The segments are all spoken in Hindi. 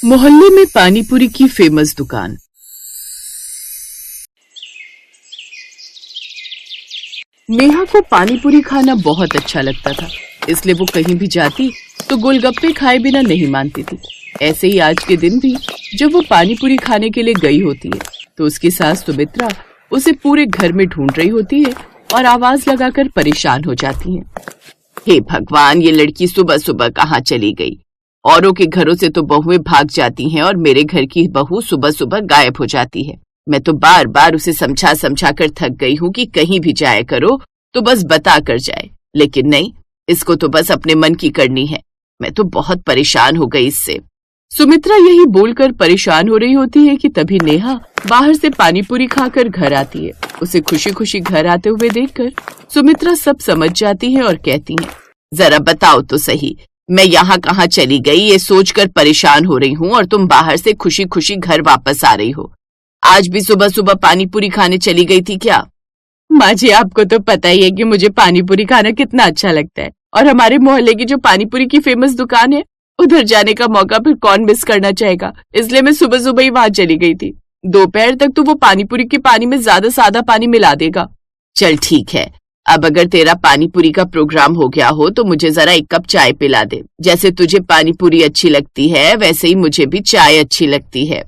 मोहल्ले में पानी पूरी की फेमस दुकान। नेहा को पानी पूरी खाना बहुत अच्छा लगता था, इसलिए वो कहीं भी जाती तो गोलगप्पे खाए बिना नहीं मानती थी। ऐसे ही आज के दिन भी जब वो पानी पूरी खाने के लिए गई होती है तो उसकी सास सुमित्रा उसे पूरे घर में ढूंढ रही होती है और आवाज लगाकर परेशान हो जाती है। हे भगवान, ये लड़की सुबह सुबह कहाँ चली गई? औरों के घरों से तो बहुएं भाग जाती हैं और मेरे घर की बहू सुबह सुबह गायब हो जाती है। मैं तो बार बार उसे समझा समझा कर थक गई हूँ कि कहीं भी जाया करो तो बस बता कर जाए, लेकिन नहीं, इसको तो बस अपने मन की करनी है। मैं तो बहुत परेशान हो गई इससे। सुमित्रा यही बोलकर परेशान हो रही होती है कि तभी नेहा बाहर से पानी पूरी खाकर घर आती है। उसे खुशी खुशी घर आते हुए देखकर सुमित्रा सब समझ जाती है और कहती है, जरा बताओ तो सही, मैं यहाँ कहाँ चली गई ये सोचकर परेशान हो रही हूँ और तुम बाहर से खुशी खुशी घर वापस आ रही हो। आज भी सुबह सुबह पानी पूरी खाने चली गई थी क्या? माँ जी, आपको तो पता ही है कि मुझे पानी पूरी खाना कितना अच्छा लगता है, और हमारे मोहल्ले की जो पानी पूरी की फेमस दुकान है उधर जाने का मौका फिर कौन मिस करना चाहेगा, इसलिए मैं सुबह सुबह ही वहां चली गई थी। दोपहर तक तो वो पानी पूरी के पानी में ज्यादा सादा पानी मिला देगा। चल ठीक है, अब अगर तेरा पानी पूरी का प्रोग्राम हो गया हो तो मुझे जरा एक कप चाय पिला दे। जैसे तुझे पानी पूरी अच्छी लगती है वैसे ही मुझे भी चाय अच्छी लगती है।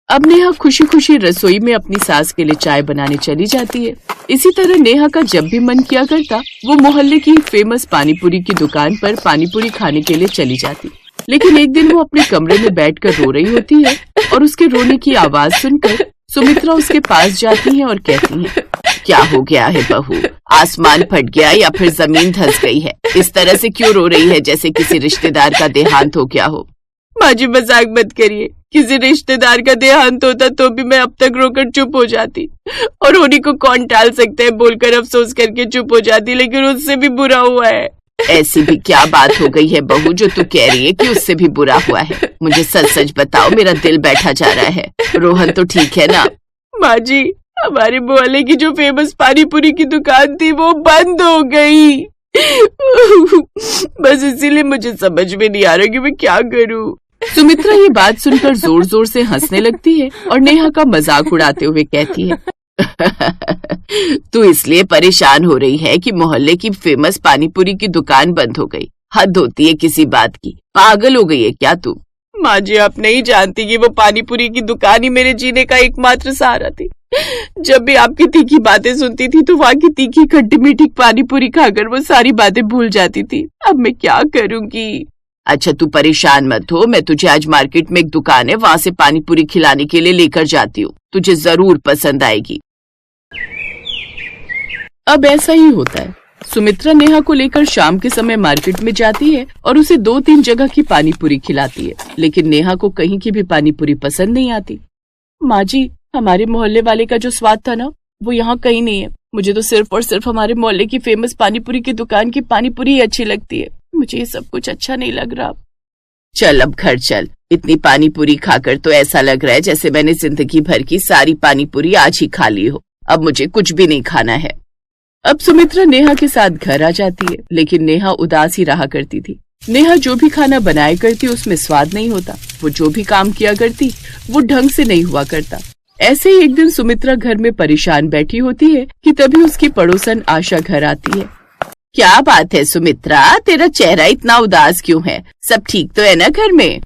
अब नेहा खुशी खुशी रसोई में अपनी सास के लिए चाय बनाने चली जाती है। इसी तरह नेहा का जब भी मन किया करता वो मोहल्ले की फेमस पानी पूरी की दुकान पर पानी पूरी खाने के लिए चली जाती। लेकिन एक दिन वो अपने कमरे में बैठकर रो रही होती है और उसके रोने की आवाज सुनकर सुमित्रा उसके पास जाती है और कहती है, क्या हो गया है बहू? आसमान फट गया या फिर जमीन धंस गई है? इस तरह से क्यों रो रही है जैसे किसी रिश्तेदार का देहांत हो गया हो? माँ जी, मजाक मत करिए, किसी रिश्तेदार का देहांत होता तो भी मैं अब तक रोकर चुप हो जाती, और होने को कौन टाल सकता है बोलकर अफसोस करके चुप हो जाती, लेकिन उससे भी बुरा हुआ है। ऐसी भी क्या बात हो गई है बहू जो तू कह रही है कि उससे भी बुरा हुआ है? मुझे सच सच बताओ, मेरा दिल बैठा जा रहा है। रोहन तो ठीक है ना? माँ जी, हमारे मोहल्ले की जो फेमस पानी पूरी की दुकान थी वो बंद हो गई। बस इसीलिए मुझे समझ में नहीं आ रहा कि मैं क्या करूं। सुमित्रा ये बात सुनकर जोर जोर से हंसने लगती है और नेहा का मजाक उड़ाते हुए कहती है, तू इसलिए परेशान हो रही है कि मोहल्ले की फेमस पानी पूरी की दुकान बंद हो गई। हद होती है किसी बात की, पागल हो गई है क्या तू? माँ जी, आप नहीं जानती कि वो पानी पूरी की दुकान ही मेरे जीने का एकमात्र सहारा थी। जब भी आपकी तीखी बातें सुनती थी तो वहाँ की तीखी खट्टी मीठी पानी पूरी खाकर वो सारी बातें भूल जाती थी। अब मैं क्या करूँगी? अच्छा तू परेशान मत हो, मैं तुझे आज मार्केट में एक दुकान है वहाँ से पानी पूरी खिलाने के लिए लेकर जाती हूँ, तुझे जरूर पसंद आएगी। अब ऐसा ही होता है। सुमित्रा नेहा को लेकर शाम के समय मार्केट में जाती है और उसे 2-3 जगह की पानी पूरी खिलाती है, लेकिन नेहा को कहीं की भी पानी पूरी पसंद नहीं आती। माँ जी, हमारे मोहल्ले वाले का जो स्वाद था ना वो यहाँ कहीं नहीं है। मुझे तो सिर्फ और सिर्फ हमारे मोहल्ले की फेमस पानी पूरी की दुकान की पानी पूरी ही अच्छी लगती है। मुझे ये सब कुछ अच्छा नहीं लग रहा। चल अब घर चल, इतनी पानी पूरी खाकर तो ऐसा लग रहा है जैसे मैंने जिंदगी भर की सारी पानी पूरी आज ही खा ली हो। अब मुझे कुछ भी नहीं खाना है। अब सुमित्रा नेहा के साथ घर आ जाती है, लेकिन नेहा उदास ही रहा करती थी। नेहा जो भी खाना बनाया करती उसमें स्वाद नहीं होता, वो जो भी काम किया करती वो ढंग से नहीं हुआ करता। ऐसे ही एक दिन सुमित्रा घर में परेशान बैठी होती है कि तभी उसकी पड़ोसन आशा घर आती है। क्या बात है सुमित्रा, तेरा चेहरा इतना उदास क्यों है? सब ठीक तो है ना घर में?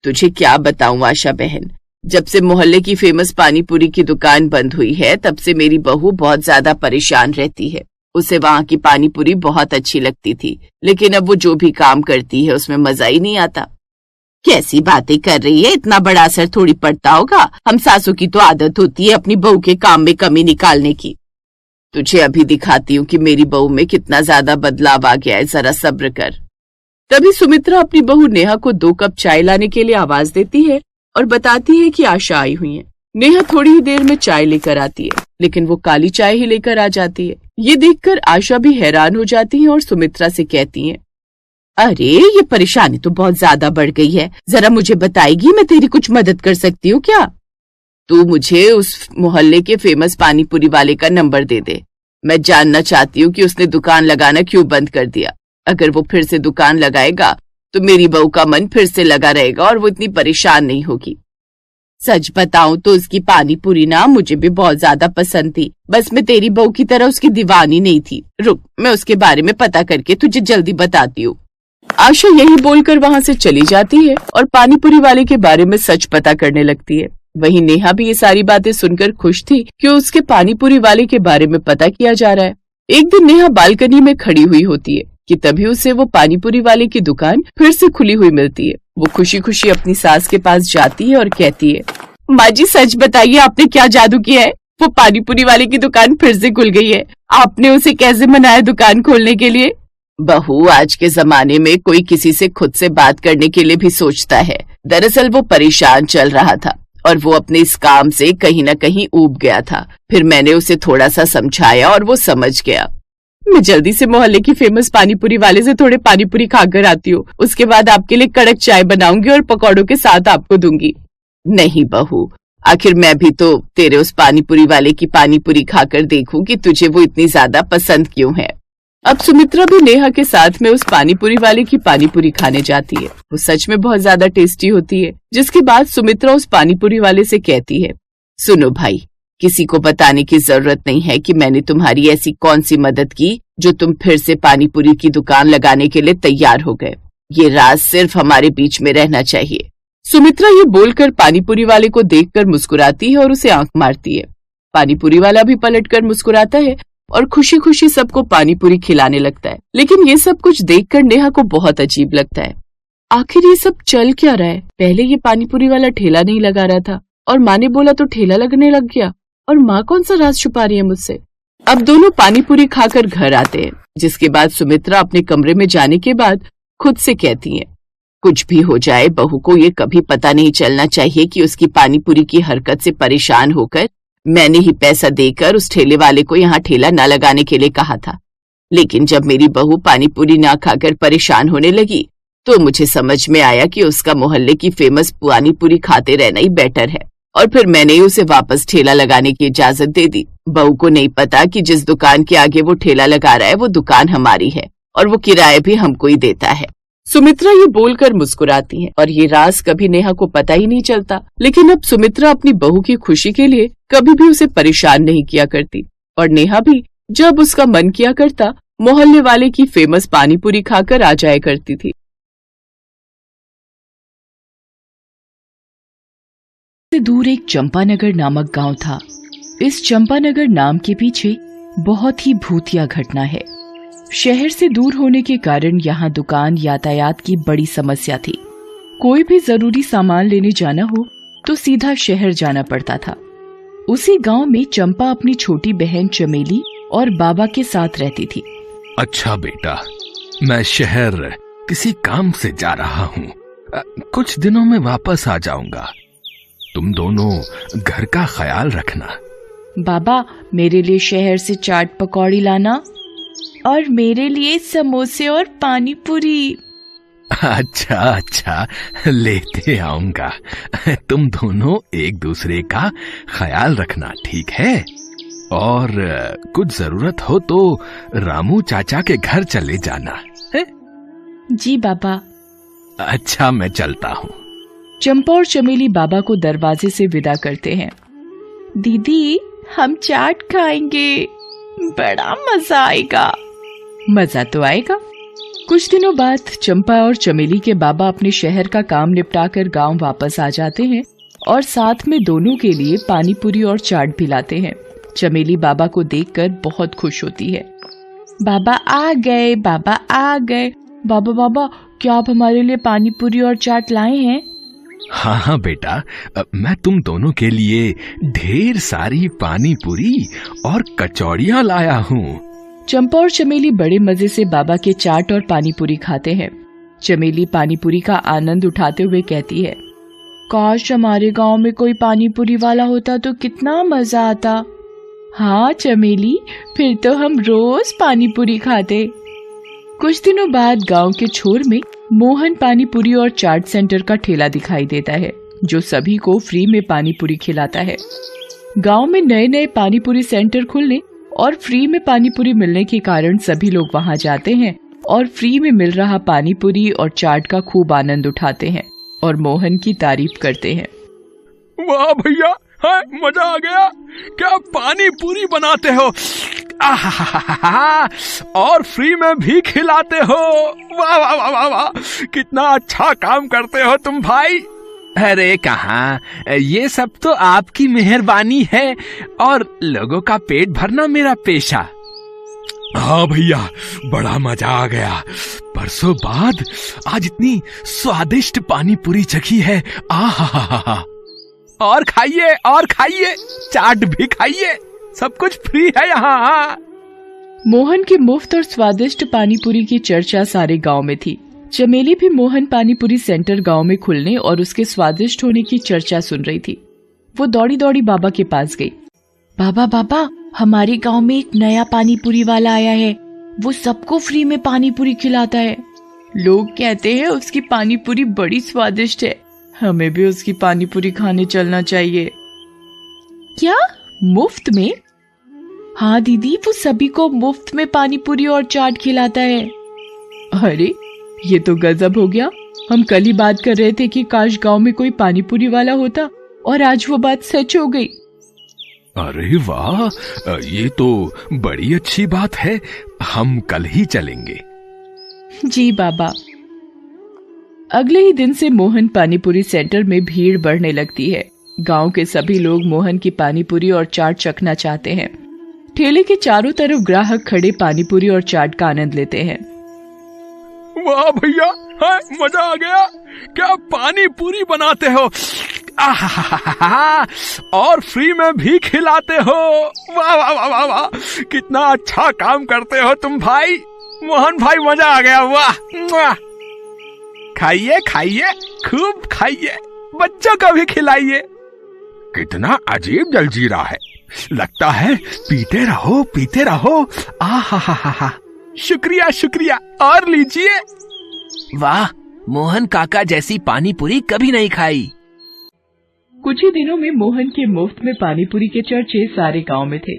तुझे क्या बताऊं आशा बहन, जब से मोहल्ले की फेमस पानी पूरी की दुकान बंद हुई है तब से मेरी बहू बहुत ज्यादा परेशान रहती है। उसे वहाँ की पानी पूरी बहुत अच्छी लगती थी, लेकिन अब वो जो भी काम करती है उसमें मजा ही नहीं आता। कैसी बातें कर रही है, इतना बड़ा असर थोड़ी पड़ता होगा। हम सासू की तो आदत होती है अपनी बहू के काम में कमी निकालने की। तुझे अभी दिखाती हूँ कि मेरी बहू में कितना ज्यादा बदलाव आ गया है, जरा सब्र कर। तभी सुमित्रा अपनी बहू नेहा को 2 कप चाय लाने के लिए आवाज देती है और बताती है कि आशा आई हुई है। नेहा थोड़ी ही देर में चाय लेकर आती है, लेकिन वो काली चाय ही लेकर आ जाती है। ये देखकर आशा भी हैरान हो जाती है और सुमित्रा से कहती है, अरे ये परेशानी तो बहुत ज्यादा बढ़ गई है, जरा मुझे बताएगी, मैं तेरी कुछ मदद कर सकती हूँ क्या? तू मुझे उस मोहल्ले के फेमस पानी पूरी वाले का नंबर दे दे। मैं जानना चाहती हूँ कि उसने दुकान लगाना क्यों बंद कर दिया। अगर वो फिर से दुकान लगाएगा तो मेरी बहू का मन फिर से लगा रहेगा और वो इतनी परेशान नहीं होगी। सच बताऊं तो उसकी पानी पूरी ना मुझे भी बहुत ज्यादा पसंद थी, बस मैं तेरी बहू की तरह उसकी दीवानी नहीं थी। रुक, मैं उसके बारे में पता करके तुझे जल्दी बताती हूँ। आशा यही बोलकर वहाँ से चली जाती है और पानी पूरी वाले के बारे में सच पता करने लगती है। वहीं नेहा भी ये सारी बातें सुनकर खुश थी कि उसके पानी पूरी वाले के बारे में पता किया जा रहा है। एक दिन नेहा बालकनी में खड़ी हुई होती है कि तभी उसे वो पानी पूरी वाले की दुकान फिर से खुली हुई मिलती है। वो खुशी खुशी अपनी सास के पास जाती है और कहती है, माँ जी सच बताइए आपने क्या जादू किया है? वो पानी पूरी वाले की दुकान फिर से खुल गई है। आपने उसे कैसे मनाया दुकान खोलने के लिए? बहू, आज के जमाने में कोई किसी से खुद से बात करने के लिए भी सोचता है। दरअसल वो परेशान चल रहा था और वो अपने इस काम से कहीं न कहीं ऊब गया था। फिर मैंने उसे थोड़ा सा समझाया और वो समझ गया। मैं जल्दी से मोहल्ले की फेमस पानी पूरी वाले से थोड़े पानी पूरी खाकर आती हूँ। उसके बाद आपके लिए कड़क चाय बनाऊंगी और पकौड़ों के साथ आपको दूंगी। नहीं बहू, आखिर मैं भी तो तेरे उस पानी पूरी वाले की पानी पूरी खाकर देखूं कि तुझे वो इतनी ज्यादा पसंद क्यों है। अब सुमित्रा भी नेहा के साथ में उस पानी पूरी वाले की पानी पूरी खाने जाती है। वो सच में बहुत ज्यादा टेस्टी होती है। जिसके बाद सुमित्रा उस पानी पूरी वाले से कहती है, सुनो भाई, किसी को बताने की जरूरत नहीं है कि मैंने तुम्हारी ऐसी कौन सी मदद की जो तुम फिर से पानी पूरी की दुकान लगाने के लिए तैयार हो गए। ये राज सिर्फ हमारे बीच में रहना चाहिए। सुमित्रा ये बोलकर पानी पूरी वाले को देखकर मुस्कुराती है और उसे आंख मारती है। पानी पूरी वाला भी पलटकर मुस्कुराता है और खुशी खुशी सबको पानी पूरी खिलाने लगता है। लेकिन ये सब कुछ देखकर नेहा को बहुत अजीब लगता है। आखिर ये सब चल क्या रहा है? पहले ये पानी पूरी वाला ठेला नहीं लगा रहा था और माँ ने बोला तो ठेला लगने लग गया, और माँ कौन सा राज छुपा रही है मुझसे? अब दोनों पानी पूरी खाकर घर आते हैं। जिसके बाद सुमित्रा अपने कमरे में जाने के बाद खुद से कहती है, कुछ भी हो जाए बहू को ये कभी पता नहीं चलना चाहिए कि उसकी पानी पूरी की हरकत से परेशान होकर मैंने ही पैसा देकर उस ठेले वाले को यहाँ ठेला न लगाने के लिए कहा था। लेकिन जब मेरी बहू पानी पूरी ना खाकर परेशान होने लगी तो मुझे समझ में आया कि उसका मोहल्ले की फेमस पानी पूरी खाते रहना ही बेटर है, और फिर मैंने ही उसे वापस ठेला लगाने की इजाजत दे दी। बहू को नहीं पता कि जिस दुकान के आगे वो ठेला लगा रहा है वो दुकान हमारी है और वो किराया भी हमको ही देता है। सुमित्रा ये बोलकर मुस्कुराती है और ये राज कभी नेहा को पता ही नहीं चलता। लेकिन अब सुमित्रा अपनी बहू की खुशी के लिए कभी भी उसे परेशान नहीं किया करती, और नेहा भी जब उसका मन किया करता मोहल्ले वाले की फेमस पानी पूरी खाकर आ जाया करती थी। से दूर एक चंपानगर नामक गांव था। इस चंपानगर नाम के पीछे बहुत ही भूतिया घटना है। शहर से दूर होने के कारण यहाँ दुकान यातायात की बड़ी समस्या थी। कोई भी जरूरी सामान लेने जाना हो तो सीधा शहर जाना पड़ता था। उसी गांव में चंपा अपनी छोटी बहन चमेली और बाबा के साथ रहती थी। अच्छा बेटा, मैं शहर किसी काम से जा रहा हूँ। कुछ दिनों में वापस आ जाऊंगा। तुम दोनों घर का ख्याल रखना। बाबा, मेरे लिए शहर से चाट पकौड़ी लाना और मेरे लिए समोसे और पानी पूरी। अच्छा अच्छा, लेते आऊंगा। तुम दोनों एक दूसरे का ख्याल रखना, ठीक है? और कुछ जरूरत हो तो रामू चाचा के घर चले जाना है? जी बाबा। अच्छा, मैं चलता हूँ। चंपा और चमेली बाबा को दरवाजे से विदा करते हैं। दीदी, हम चाट खाएंगे, बड़ा मजा आएगा। मजा तो आएगा। कुछ दिनों बाद चंपा और चमेली के बाबा अपने शहर का काम निपटाकर गांव वापस आ जाते हैं और साथ में दोनों के लिए पानी पूरी और चाट भी लाते हैं। चमेली बाबा को देखकर बहुत खुश होती है। बाबा आ गए, बाबा आ गए। बाबा बाबा, क्या आप हमारे लिए पानी पूरी और चाट लाए हैं? हाँ हाँ बेटा, मैं तुम दोनों के लिए ढेर सारी पानी पूरी और कचौड़ियाँ लाया हूँ। चंपा और चमेली बड़े मजे से बाबा के चाट और पानी पूरी खाते हैं। चमेली पानी पूरी का आनंद उठाते हुए कहती है, काश हमारे गांव में कोई पानी पूरी वाला होता तो कितना मजा आता। हाँ चमेली, फिर तो हम रोज पानी पूरी खाते। कुछ दिनों बाद गांव के छोर में मोहन पानी पूरी और चाट सेंटर का ठेला दिखाई देता है, जो सभी को फ्री में पानी पूरी खिलाता है। गांव में नए नए पानी पूरी सेंटर खुलने और फ्री में पानी पूरी मिलने के कारण सभी लोग वहां जाते हैं और फ्री में मिल रहा पानी पूरी और चाट का खूब आनंद उठाते हैं और मोहन की तारीफ करते हैं। वाह भैया, है मजा आ गया। क्या पानी पूरी बनाते हो, आहा, और फ्री में भी खिलाते हो। वाह वाह वाह वाह वाह, कितना अच्छा काम करते हो तुम भाई। अरे कहाँ, ये सब तो आपकी मेहरबानी है और लोगों का पेट भरना मेरा पेशा। हाँ भैया, बड़ा मजा आ गया। बरसों बाद आज इतनी स्वादिष्ट पानी पूरी चखी है। आहा, और खाइए, चाट भी खाइए, सब कुछ फ्री है यहाँ। मोहन की मुफ्त और स्वादिष्ट पानी पूरी की चर्चा सारे गांव में थी। चमेली भी मोहन पानी पूरी सेंटर गांव में खुलने और उसके स्वादिष्ट होने की चर्चा सुन रही थी। वो दौड़ी दौड़ी बाबा के पास गई। बाबा, हमारे गांव में एक नया पानी पूरी वाला आया है। वो सबको फ्री में पानी पूरी खिलाता है। लोग कहते हैं उसकी पानी पूरी बड़ी स्वादिष्ट है। हमें भी उसकी पानी पूरी खाने चलना चाहिए। क्या, मुफ्त में? हाँ दीदी, वो सभी को मुफ्त में पानी पूरी और चाट खिलाता है। अरे ये तो गजब हो गया। हम कल ही बात कर रहे थे कि काश गांव में कोई पानी पूरी वाला होता, और आज वो बात सच हो गई। अरे वाह, ये तो बड़ी अच्छी बात है। हम कल ही चलेंगे। जी बाबा। अगले ही दिन से मोहन पानीपुरी सेंटर में भीड़ बढ़ने लगती है। गांव के सभी लोग मोहन की पानीपुरी और चाट चखना चाहते हैं। ठेले के चारों तरफ ग्राहक खड़े पानीपुरी और चाट का आनंद लेते हैं। वाह भैया, है मजा आ गया। क्या पानी पूरी बनाते हो, आहा, और फ्री में भी खिलाते हो। वाह वाह वाह वाह वाह, कितना अच्छा काम करते हो तुम भाई। मोहन भाई, मजा आ गया। वाह, खाइए, खूब खाइए, बच्चों को भी खिलाइए। कितना अजीब जलजीरा है, लगता है पीते रहो। आहा, शुक्रिया, और लीजिए। वाह, मोहन काका जैसी पानी पूरी कभी नहीं खाई। कुछ ही दिनों में मोहन के मुफ्त में पानीपुरी के चर्चे सारे गांव में थे।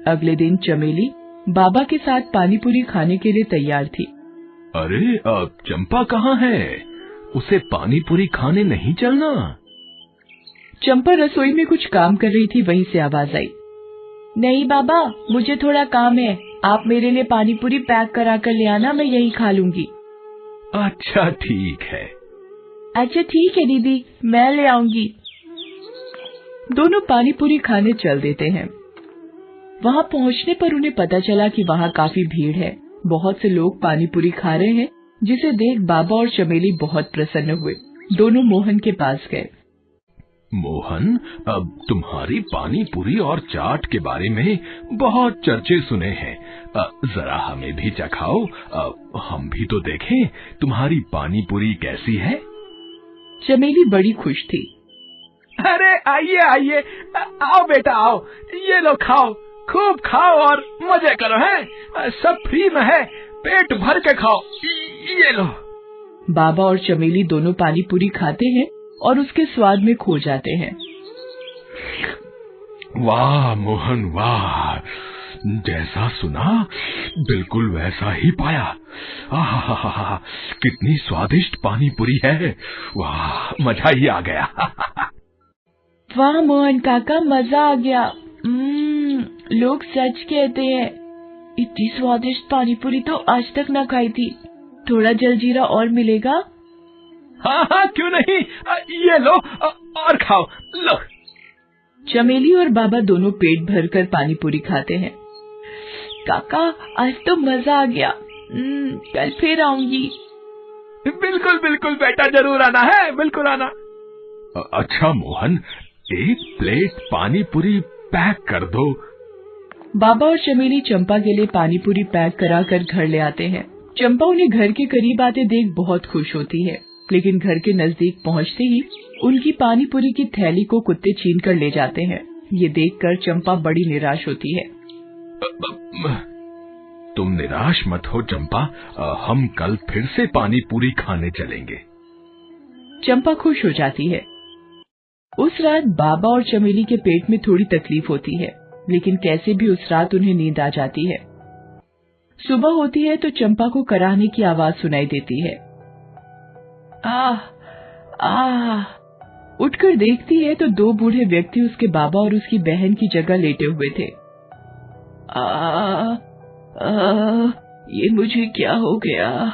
अगले दिन चमेली बाबा के साथ पानीपुरी खाने के लिए तैयार थी। अरे अब चंपा कहाँ है, उसे पानी पूरी खाने नहीं चलना। चंपा रसोई में कुछ काम कर रही थी, वहीं से आवाज आई। नहीं बाबा, मुझे थोड़ा काम है। आप मेरे लिए पानीपुरी पैक करा कर ले आना, मैं यही खा लूंगी। अच्छा ठीक है। अच्छा ठीक है दीदी, मैं ले आऊंगी। दोनों पानीपुरी खाने चल देते हैं। वहां पहुंचने पर उन्हें पता चला कि वहां काफी भीड़ है। बहुत से लोग पानीपुरी खा रहे हैं, जिसे देख बाबा और चमेली बहुत प्रसन्न हुए। दोनों मोहन के पास गए। मोहन, अब तुम्हारी पानी पूरी और चाट के बारे में बहुत चर्चे सुने हैं। जरा हमें भी चखाओ, हम भी तो देखें तुम्हारी पानी पूरी कैसी है। चमेली बड़ी खुश थी। अरे आइए, आओ बेटा आओ, ये लो खाओ, खूब खाओ और मजे करो। है सब फ्री में है, पेट भर के खाओ, ये लो। बाबा और चमेली दोनों पानीपुरी खाते हैं और उसके स्वाद में खो जाते हैं। वाह मोहन वाह, जैसा सुना बिल्कुल वैसा ही पाया। आहा, कितनी स्वादिष्ट पानी पूरी है। वाह, मजा ही आ गया। वाह मोहन काका, मजा आ गया। लोग सच कहते हैं, इतनी स्वादिष्ट पानीपुरी तो आज तक न खाई थी। थोड़ा जलजीरा और मिलेगा? हाँ, क्यों नहीं, ये लो और खाओ, लो। चमेली और बाबा दोनों पेट भरकर पानीपुरी खाते हैं। काका, आज तो मजा आ गया। कल फिर आऊंगी। बिल्कुल बेटा, जरूर आना है, बिल्कुल आना। अच्छा मोहन, एक प्लेट पानी पूरी पैक कर दो। बाबा और चमेली चंपा के लिए पानीपुरी पैक कराकर घर ले आते हैं। चंपा उन्हें घर के करीब आते देख बहुत खुश होती है, लेकिन घर के नजदीक पहुंचते ही उनकी पानीपुरी की थैली को कुत्ते छीन कर ले जाते हैं। ये देखकर चंपा बड़ी निराश होती है। तुम निराश मत हो चंपा, हम कल फिर से पानी पूरी खाने चलेंगे। चंपा खुश हो जाती है। उस रात बाबा और चमेली के पेट में थोड़ी तकलीफ होती है, लेकिन कैसे भी उस रात उन्हें नींद आ जाती है। सुबह होती है तो चंपा को कराहने की आवाज सुनाई देती है। आह आह। उठकर देखती है तो दो बूढ़े व्यक्ति उसके बाबा और उसकी बहन की जगह लेटे हुए थे। ये मुझे क्या हो गया?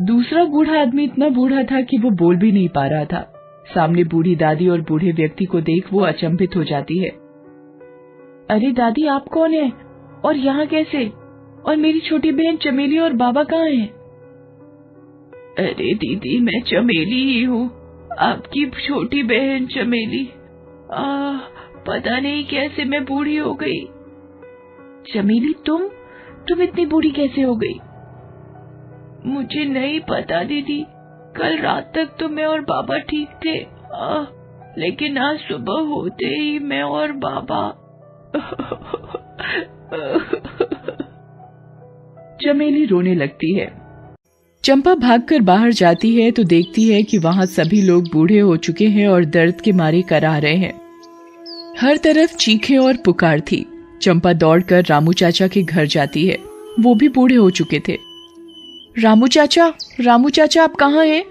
दूसरा बूढ़ा आदमी इतना बूढ़ा था कि वो बोल भी नहीं पा रहा था। सामने बूढ़ी दादी और बूढ़े व्यक्ति को देख वो अचंभित हो जाती है। अरे दादी, आप कौन है और यहाँ कैसे? और मेरी छोटी बहन चमेली और बाबा कहाँ हैं? अरे दीदी, मैं चमेली ही हूँ, आपकी छोटी बहन चमेली। पता नहीं कैसे मैं बूढ़ी हो गई। चमेली, तुम इतनी बूढ़ी कैसे हो गई? मुझे नहीं पता दीदी, कल रात तक तो मैं और बाबा ठीक थे, लेकिन आज सुबह होते ही मैं और बाबा। चमेली रोने लगती है। चंपा भागकर बाहर जाती है तो देखती है कि वहां सभी लोग बूढ़े हो चुके हैं और दर्द के मारे कराह रहे हैं। हर तरफ चीखें और पुकार थी। चंपा दौड़कर रामू चाचा के घर जाती है। वो भी बूढ़े हो चुके थे। रामू चाचा आप कहाँ हैं?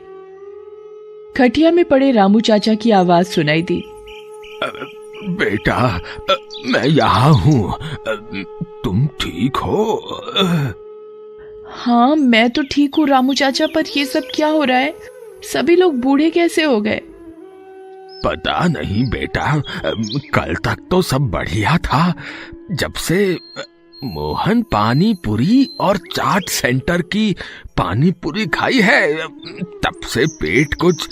खटिया में पड़े रामू चाचा की आवाज सुनाई दी। बेटा, मैं यहाँ हूँ, तुम ठीक हो? हाँ, मैं तो ठीक हूँ रामू चाचा, पर ये सब क्या हो रहा है? सभी लोग बूढ़े कैसे हो गए? पता नहीं बेटा, कल तक तो सब बढ़िया था। जब से मोहन पानी पूरी और चाट सेंटर की पानी पूरी खाई है, तब से पेट कुछ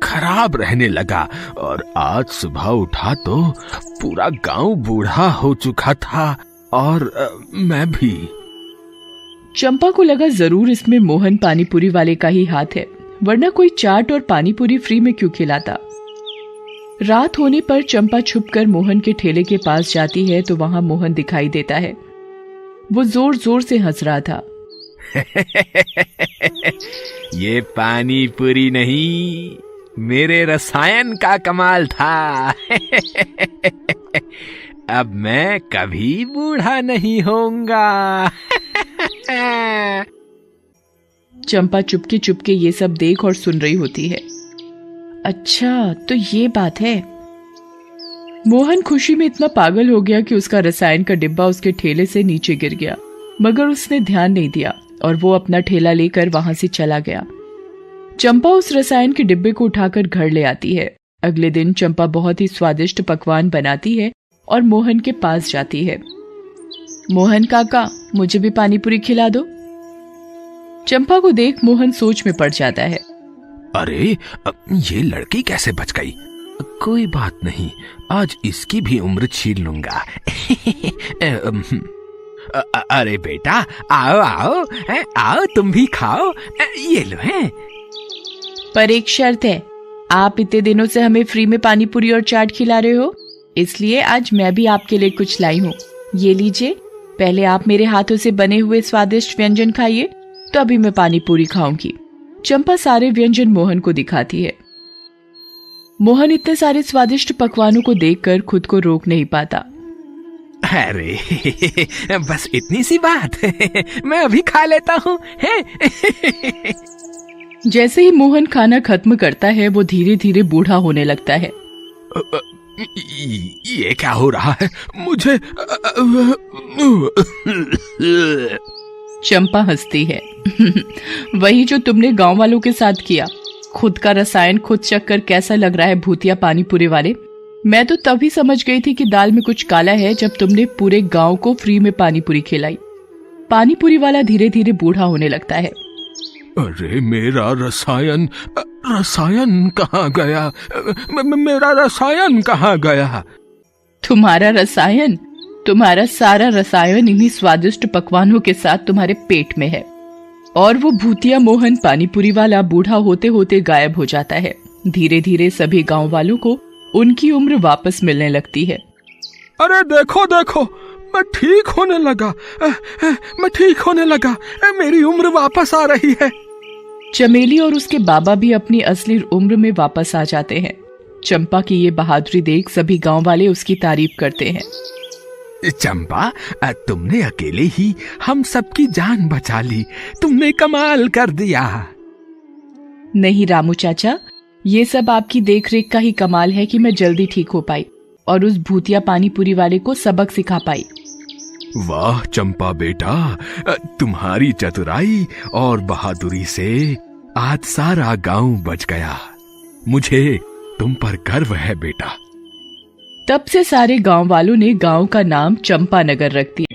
खराब रहने लगा। और आज सुबह उठा तो पूरा गांव बूढ़ा हो चुका था, और मैं भी। चंपा को लगा जरूर इसमें मोहन पानीपुरी वाले का ही हाथ है, वरना कोई चाट और पानीपुरी फ्री में क्यों खिलाता। रात होने पर चंपा छुपकर मोहन के ठेले के पास जाती है तो वहां मोहन दिखाई देता है। वो जोर जोर से हंस रहा था। ये पानीपुरी नहीं, मेरे रसायन का कमाल था। अब मैं कभी बूढ़ा नहीं होऊंगा। चंपा चुपके चुपके ये सब देख और सुन रही होती है। अच्छा, तो ये बात है। मोहन खुशी में इतना पागल हो गया कि उसका रसायन का डिब्बा उसके ठेले से नीचे गिर गया, मगर उसने ध्यान नहीं दिया और वो अपना ठेला लेकर वहां से चला गया। चंपा उस रसायन के डिब्बे को उठाकर घर ले आती है। अगले दिन चंपा बहुत ही स्वादिष्ट पकवान बनाती है और मोहन के पास जाती है। मोहन काका, मुझे भी पानीपुरी खिला दो। चंपा को देख मोहन सोच में पड़ जाता है। अरे, ये लड़की कैसे बच गई? कोई बात नहीं, आज इसकी भी उम्र छीन लूंगा। अरे बेटा, आओ आओ, आओ तुम भी खाओ, ये लो है। पर एक शर्त है, आप इतने दिनों से हमें फ्री में पानीपुरी और चाट खिला रहे हो, इसलिए आज मैं भी आपके लिए कुछ लाई हूँ। ये लीजिए, पहले आप मेरे हाथों से बने हुए स्वादिष्ट व्यंजन खाइए, तो अभी मैं पानीपुरी खाऊंगी। चंपा सारे व्यंजन मोहन को दिखाती है। मोहन इतने सारे स्वादिष्ट पकवानों को देखकर खुद को रोक नहीं पाता। अरे बस इतनी सी बात, मैं अभी खा लेता हूँ। जैसे ही मोहन खाना खत्म करता है, वो धीरे धीरे बूढ़ा होने लगता है। ये क्या हो रहा है मुझे? चंपा हंसती है। वही जो तुमने गांव वालों के साथ किया। खुद का रसायन खुद चखकर कैसा लग रहा है भूतिया पानीपुरी वाले? मैं तो तभी समझ गई थी कि दाल में कुछ काला है जब तुमने पूरे गांव को फ्री में पानीपुरी खिलाई। पानीपुरी वाला धीरे धीरे बूढ़ा होने लगता है। अरे मेरा रसायन कहाँ गया? मेरा रसायन कहाँ गया? तुम्हारा रसायन? तुम्हारा सारा रसायन इन्हीं स्वादिष्ट पकवानों के साथ तुम्हारे पेट में है। और वो भूतिया मोहन पानीपुरी वाला बूढ़ा होते होते गायब हो जाता है। धीरे धीरे सभी गांव वालों को उनकी उम्र वापस मिलने लगती है। अरे देखो देखो, मैं ठीक होने लगा, मेरी उम्र वापस आ रही है। चमेली और उसके बाबा भी अपनी असली उम्र में वापस आ जाते हैं। चंपा की ये बहादुरी देख सभी गांव वाले उसकी तारीफ करते हैं। चंपा, तुमने अकेले ही हम सबकी जान बचा ली। तुमने कमाल कर दिया। नहीं रामू चाचा, ये सब आपकी देखरेख का ही कमाल है कि मैं जल्दी ठीक हो पाई और उस भूतिया पानी पूरी वाले को सबक सिखा पाई। वाह चंपा बेटा, तुम्हारी चतुराई और बहादुरी से आज सारा गांव बच गया। मुझे तुम पर गर्व है बेटा। तब से सारे गांव वालों ने गांव का नाम चंपानगर रख दिया।